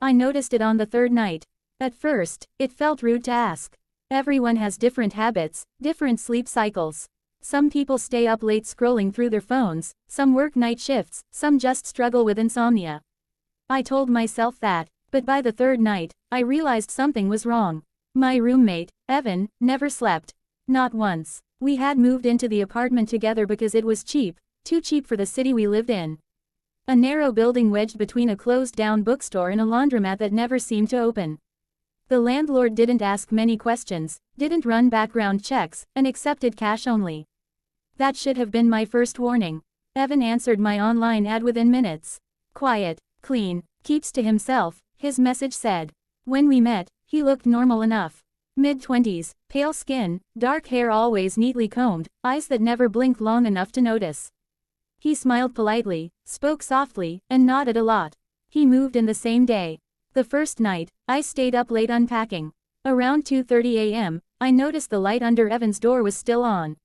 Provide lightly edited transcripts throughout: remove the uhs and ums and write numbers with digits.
I noticed it on the third night. At first, it felt rude to ask. Everyone has different habits, different sleep cycles. Some people stay up late scrolling through their phones, some work night shifts, some just struggle with insomnia. I told myself that, but by the third night, I realized something was wrong. My roommate, Evan, never slept. Not once. We had moved into the apartment together because it was cheap, too cheap for the city we lived in. A narrow building wedged between a closed-down bookstore and a laundromat that never seemed to open. The landlord didn't ask many questions, didn't run background checks, and accepted cash only. That should have been my first warning. Evan answered my online ad within minutes. Quiet, clean, keeps to himself, his message said. When we met, he looked normal enough. Mid-20s, pale skin, dark hair always neatly combed, eyes that never blinked long enough to notice. He smiled politely, spoke softly, and nodded a lot. He moved in the same day. The first night, I stayed up late unpacking. Around 2:30 a.m., I noticed the light under Evan's door was still on.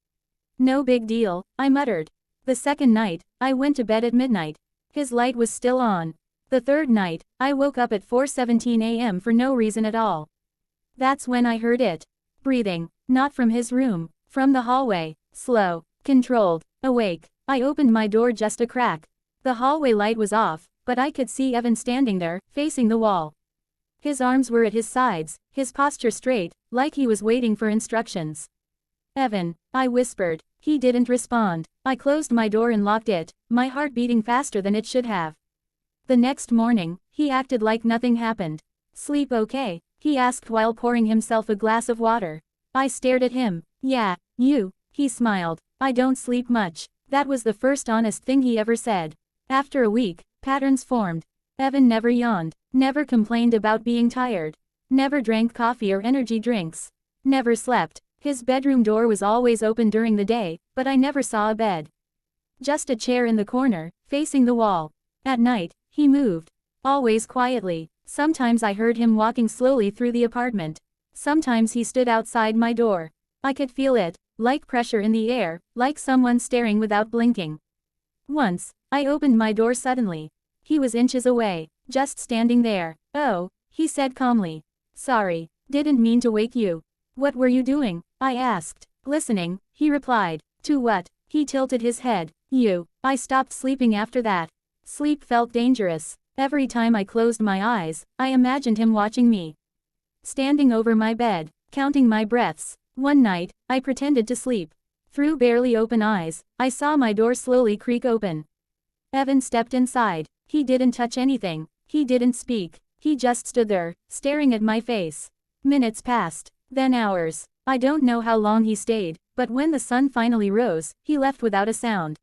No big deal, I muttered. The second night, I went to bed at midnight. His light was still on. The third night, I woke up at 4:17 a.m. for no reason at all. That's when I heard it. Breathing, not from his room, from the hallway, slow, controlled, awake. I opened my door just a crack. The hallway light was off, but I could see Evan standing there, facing the wall. His arms were at his sides, his posture straight, like he was waiting for instructions. Evan, I whispered. He didn't respond. I closed my door and locked it, my heart beating faster than it should have. The next morning, he acted like nothing happened. Sleep okay? He asked while pouring himself a glass of water. I stared at him. Yeah, you. He smiled. I don't sleep much. That was the first honest thing he ever said. After a week, patterns formed. Evan never yawned, never complained about being tired, never drank coffee or energy drinks, never slept. His bedroom door was always open during the day, but I never saw a bed. Just a chair in the corner, facing the wall. At night, he moved. Always quietly. Sometimes I heard him walking slowly through the apartment. Sometimes he stood outside my door. I could feel it, like pressure in the air, like someone staring without blinking. Once, I opened my door suddenly. He was inches away, just standing there. Oh, he said calmly. Sorry, didn't mean to wake you. What were you doing? I asked. Listening, he replied. To what? He tilted his head. You. I stopped sleeping after that. Sleep felt dangerous. Every time I closed my eyes, I imagined him watching me. Standing over my bed, counting my breaths. One night, I pretended to sleep. Through barely open eyes, I saw my door slowly creak open. Evan stepped inside. He didn't touch anything. He didn't speak. He just stood there, staring at my face. Minutes passed. Then hours. I don't know how long he stayed, but when the sun finally rose, he left without a sound.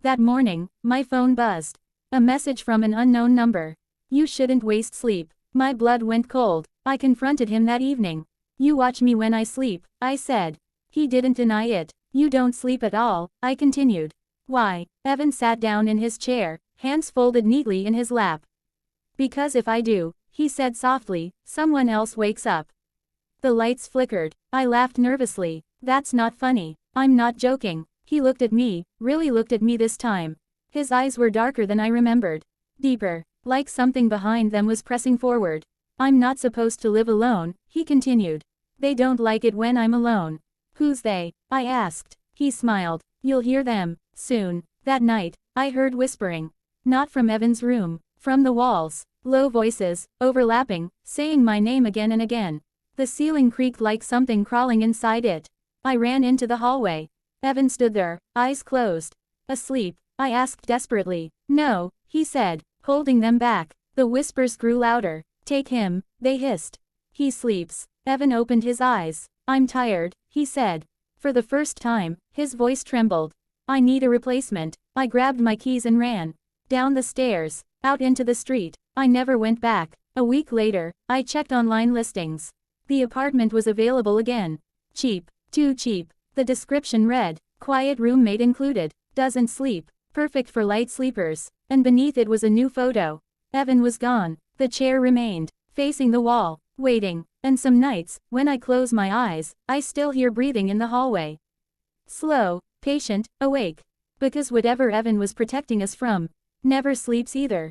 That morning, my phone buzzed. A message from an unknown number. You shouldn't waste sleep. My blood went cold. I confronted him that evening. You watch me when I sleep, I said. He didn't deny it. You don't sleep at all, I continued. Why? Evan sat down in his chair, hands folded neatly in his lap. Because if I do, he said softly, someone else wakes up. The lights flickered. I laughed nervously. That's not funny. I'm not joking. He looked at me, really looked at me this time. His eyes were darker than I remembered. Deeper, like something behind them was pressing forward. I'm not supposed to live alone, he continued. They don't like it when I'm alone. Who's they? I asked. He smiled. You'll hear them, soon. That night, I heard whispering. Not from Evan's room, from the walls. Low voices, overlapping, saying my name again and again. The ceiling creaked like something crawling inside it. I ran into the hallway. Evan stood there, eyes closed. Asleep? I asked desperately. No, he said, holding them back. The whispers grew louder. Take him, they hissed. He sleeps. Evan opened his eyes. I'm tired, he said. For the first time, his voice trembled. I need a replacement. I grabbed my keys and ran. Down the stairs, out into the street. I never went back. A week later, I checked online listings. The apartment was available again. Cheap, too cheap. The description read, quiet roommate included, doesn't sleep. Perfect for light sleepers, and beneath it was a new photo. Evan was gone. The chair remained, facing the wall, waiting, and some nights, when I close my eyes, I still hear breathing in the hallway. Slow, patient, awake. Because whatever Evan was protecting us from, never sleeps either.